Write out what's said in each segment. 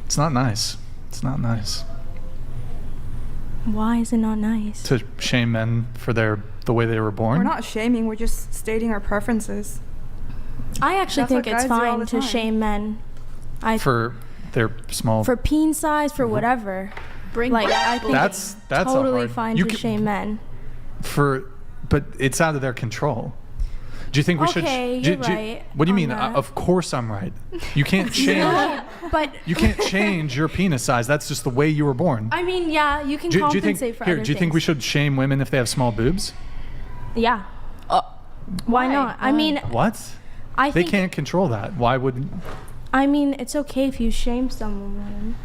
It's not nice. It's not nice. Why is it not nice? To shame men for the way they were born? We're not shaming, we're just stating our preferences. I actually That's think what it's guys do all fine the to time. shame men. For their small... For peen size, for whatever. I think that's totally a hard, fine to shame men. But it's out of their control. Do you think we should... You're right. What do you mean? that. Of course I'm right. You can't change... But You can't change your penis size. That's just the way you were born. I mean, yeah, you can Do you compensate think, for here, other do you think we should shame women if they have small boobs? Yeah. Why not? I mean, What? I They think... can't control that. Why would... I mean, it's okay if you shame someone.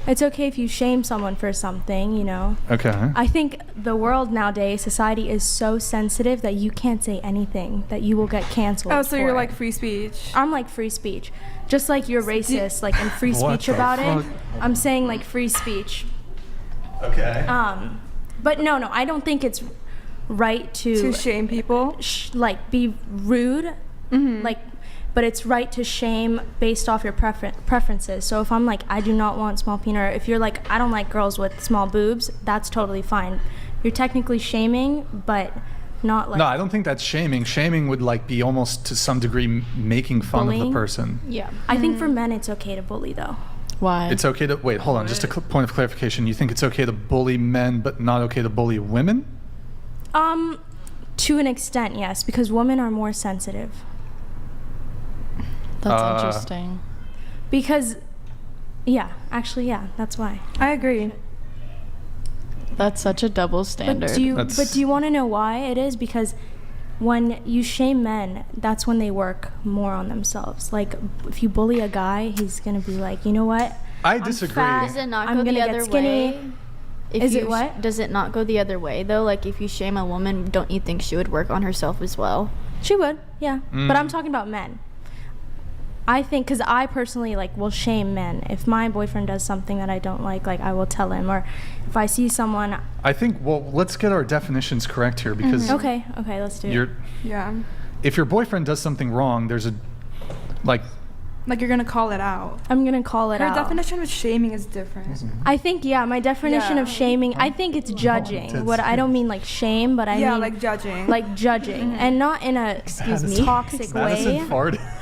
It's okay if you shame someone for something, you know? Okay. I think the world nowadays, society is so sensitive that you can't say anything, that you will get canceled. Oh, so for you're it. like free speech. I'm like free speech. Just like you're racist, like in free What speech the about it. fuck? I'm saying like free speech. Okay. But no, I don't think it's right To shame people? like be rude. Like, but it's right to shame based off your preferences. So if I'm like, I do not want small penis, or if you're like, I don't like girls with small boobs, that's totally fine. You're technically shaming, but not like... No, I don't think that's shaming. Shaming would like be almost to some degree making fun of Bullying? the person. Yeah. I think for men, it's okay to bully, though. Why? It's okay to... Wait, hold on. Just a point of clarification. You think it's okay to bully men, but not okay to bully women? To an extent, yes, because women are more sensitive. That's interesting. Because, actually, that's why. I agree. That's such a double standard. But do you want to know why it is? Because when you shame men, that's when they work more on themselves. Like, if you bully a guy, he's gonna be like, you know what? I disagree. Fat, Does it not I'm go the gonna other get skinny. way? If Is you it what? Does it not go the other way though? Like if you shame a woman, don't you think she would work on herself as well? She would, yeah. But I'm talking about men. I think, because I personally will shame men. If my boyfriend does something that I don't like I will tell him. Or if I see someone... I think, well, let's get our definitions correct here because Okay, let's do it. Yeah. If your boyfriend does something wrong, there's a... Like you're gonna call it out. I'm going to call it Her out. definition of shaming is different. I think, my definition Yeah. of shaming, I think it's judging. What I don't mean like shame, but I mean... like judging. Like judging. And not in a toxic Madison way. farted.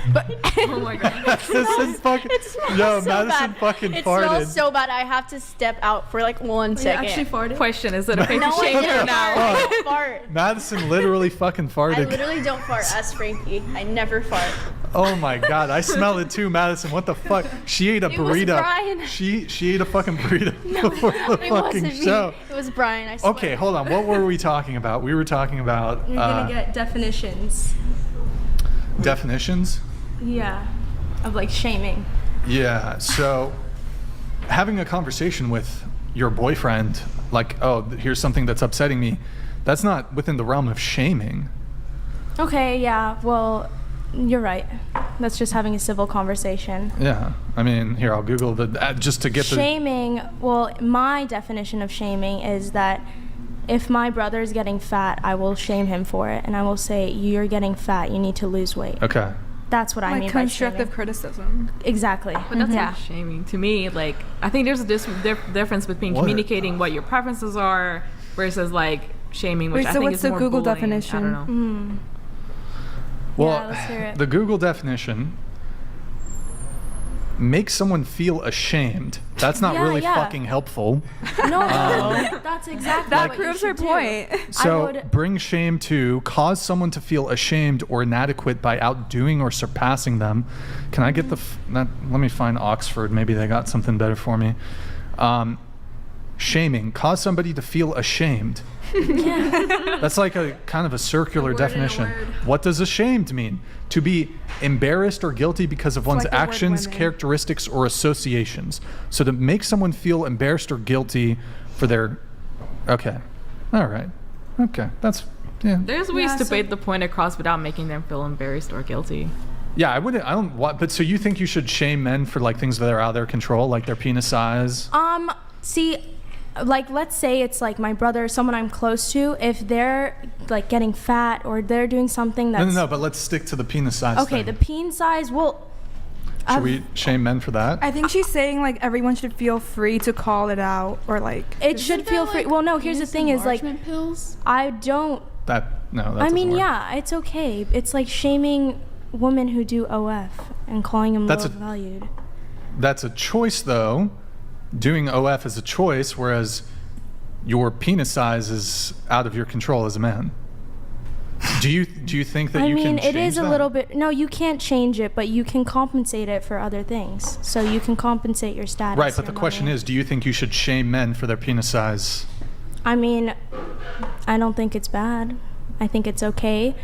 Oh my god. Madison fucking... Yo, Madison fucking It farted. smells so bad. I have to step out for like 1 second. farted? Question, is it okay No, to I shame didn't her now? fart. I don't fart. Madison literally fucking I farted. literally don't fart. Ask Frankie. I never fart. Oh my god, I smell it too, Madison. What the fuck? She ate a It was burrito. Brian. She ate a fucking burrito before the It fucking wasn't show. me. It was Brian. I swear. Okay, hold on. What were we talking about? We were talking about You're going to get definitions. definitions. Yeah. Of shaming. Yeah. So having a conversation with your boyfriend, here's something that's upsetting me, that's not within the realm of shaming. Okay, yeah. Well, you're right. That's just having a civil conversation. Yeah. I mean, here, I'll Google just to get Shaming, well, my definition of shaming is that if my brother's getting fat, I will shame him for it. And I will say, you're getting fat, you need to lose weight. Okay. That's what I mean by constructive shaming. criticism. Exactly. But that's not shaming to me. I think there's a difference between What? communicating what your preferences are versus shaming, which Wait, I so think what's is the more Google bullying. definition? I don't know. Well, Yeah, let's hear it. the Google definition makes someone feel ashamed. That's not Yeah, really yeah. fucking helpful. No, that's exactly That what proves you her should do. point. So would- bring shame to cause someone to feel ashamed or inadequate by outdoing or surpassing them. Can I get let me find Oxford. Maybe they got something better for me. Shaming, cause somebody to feel ashamed. That's like a kind of a circular definition. What does ashamed mean? To be embarrassed or guilty because of one's like the word actions, women. characteristics, or associations. So to make someone feel embarrassed or guilty for their... Okay. All right. Okay. That's... Yeah. There's ways to bait the point across without making them feel embarrassed or guilty. Yeah, I wouldn't... I don't... What, but so you think you should shame men for things that are out of their control, like their penis size? See, let's say it's my brother, someone I'm close to, if they're getting fat or they're doing something that's... No, but let's stick to the penis size Okay, thing. the peen size, well, Should we shame men for that? I think she's saying like everyone should feel free to call it out or like. It should feel free. Well, no. Here's the thing: is like pills. I don't. That I mean, doesn't work. yeah, it's okay. It's like shaming women who do OF and calling them low valued. That's a choice, though. Doing OF is a choice, whereas your penis size is out of your control as a man. Do you think that you can change it is a that? little bit. No, you can't change it, but you can compensate it for other things. So you can compensate your status. Right, but the your question money. is, do you think you should shame men for their penis size? I mean, I don't think it's bad. I think it's okay.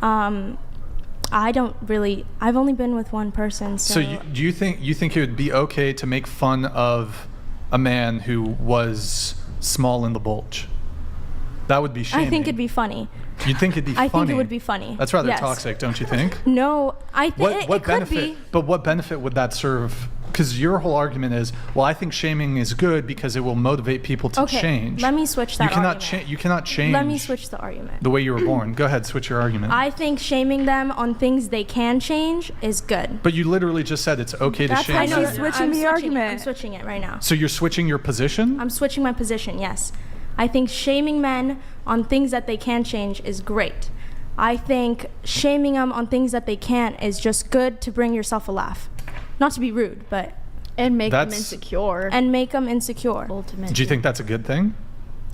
I don't really. I've only been with one person, so. Do you think it would be okay to make fun of a man who was small in the bulge? That would be shaming. I think it'd be funny. You'd think it'd be funny? I think it would be funny. That's rather yes. toxic, don't you think? No, I think it benefit, could be. But what benefit would that serve? Because your whole argument is, well, I think shaming is good because it will motivate people to change. Let me switch that argument. You cannot change. Let me switch the argument. The way you were born. Go ahead, switch your argument. I think shaming them on things they can change is good. But you literally just said it's okay to shame. how them. she's switching the argument. I'm switching it right now. So you're switching your position? I'm switching my position, yes. I think shaming men on things that they can change is great. I think shaming them on things that they can't is just good to bring yourself a laugh. Not to be rude, but... And make them insecure. And make them insecure. Ultimately. Do you think that's a good thing?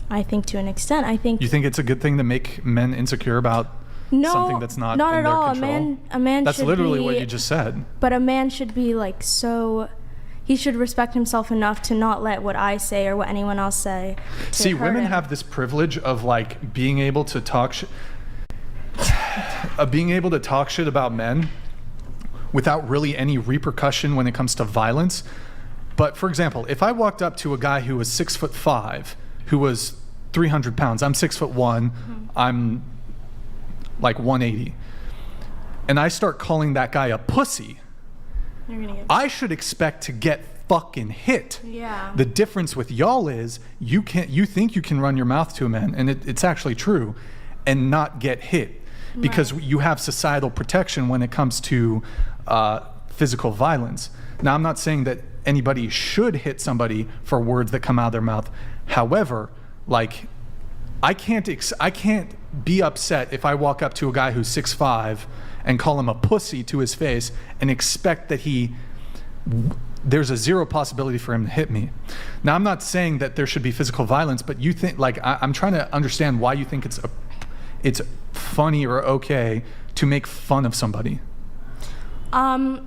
I think to an extent. I think... You think it's a good thing to make men insecure about something that's not in their at all. control? A man that's should literally be, what you just said. But a man should be like so... He should respect himself enough to not let what I say or what anyone else say to See, hurt women him. have this privilege of like being able to talk shit about men without really any repercussion when it comes to violence. But for example, if I walked up to a guy who was 6'5", who was 300 pounds, I'm 6'1", Mm-hmm. I'm like 180, and I start calling that guy a pussy, You're gonna get... I should expect to get fucking hit. Yeah. The difference with y'all is you think you can run your mouth to a man, and it's actually true, and not get hit, because you have societal protection when it comes to physical violence. Now, I'm not saying that anybody should hit somebody for words that come out of their mouth. However, like, I can't be upset if I walk up to a guy who's 6'5" and call him a pussy to his face and expect that there's a zero possibility for him to hit me. Now, I'm not saying that there should be physical violence, but you think, like, I'm trying to understand why you think it's funny or okay to make fun of somebody.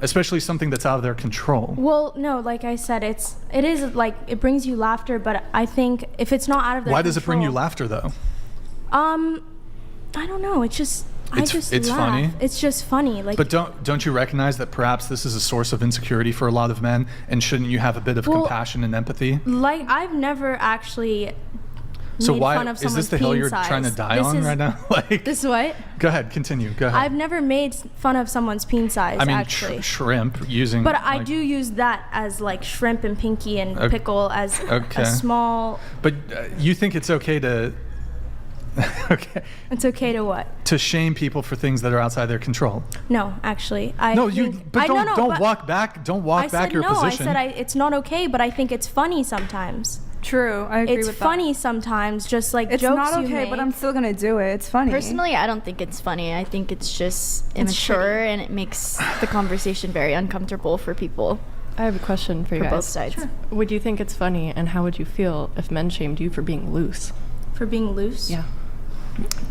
Especially something that's out of their control. Well, no, like I said, it is like it brings you laughter, but I think if it's not out of their Why control, does it bring you laughter though? I don't know. It's It's laugh. funny? It's just funny. Like, But don't you recognize that perhaps this is a source of insecurity for a lot of men, and shouldn't you have a bit of compassion and empathy? like I've never actually So made why fun of is this someone's the hill peen you're size. trying to die This on is- right now? Like, This what? go ahead, continue. Go ahead. I've never made fun of someone's peen size. I mean, actually. shrimp using. But I like- do use that as like shrimp and pinky and Okay. pickle as Okay. a small. But you think it's okay to? Okay. It's okay to what? To shame people for things that are outside their control. No, actually, But don't walk back. Don't walk I back said your no. position. I said it's not okay, but I think it's funny sometimes. True, I agree It's with funny sometimes, just like that. It's jokes not you okay, make. but I'm still gonna do it. It's funny. Personally, I don't think it's funny. I think it's just It's immature and it makes the conversation very uncomfortable for people, I have a question for you for guys. both sides. Would you think it's funny, and how would you feel if men shamed you for being loose? For being loose. Yeah.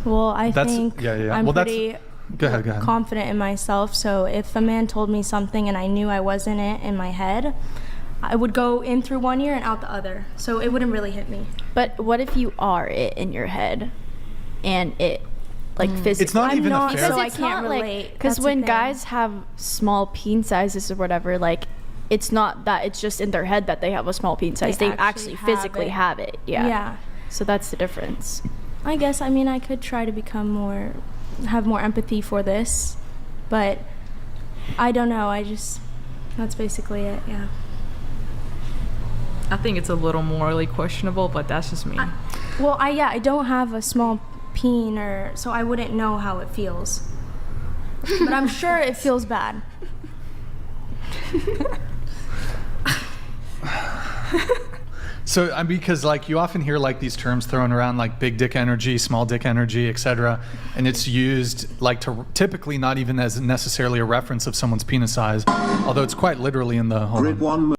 Well, I That's- think yeah. I'm Well, that's- pretty Go ahead. confident in myself. So if a man told me something and I knew I wasn't it in my head, I would go in through one ear and out the other. So it wouldn't really hit me. But what if you are it in your head and it like physically? It's not I'm even not, a fair. so I it's can't not like relate. because That's the when thing. guys have small peen sizes or whatever, like it's not that it's just in their head that they have a small peen size. They actually have physically it. have it. Yeah. Yeah. So that's the difference. I guess, I mean, I could try to have more empathy for this, but I don't know. That's basically it, yeah. I think it's a little morally questionable, but that's just me. Well, I don't have a small peen, so I wouldn't know how it feels. But I'm sure it feels bad. So, because like you often hear like these terms thrown around, like big dick energy, small dick energy, etc., and it's used like to typically not even as necessarily a reference of someone's penis size, although it's quite literally in the. Hold on.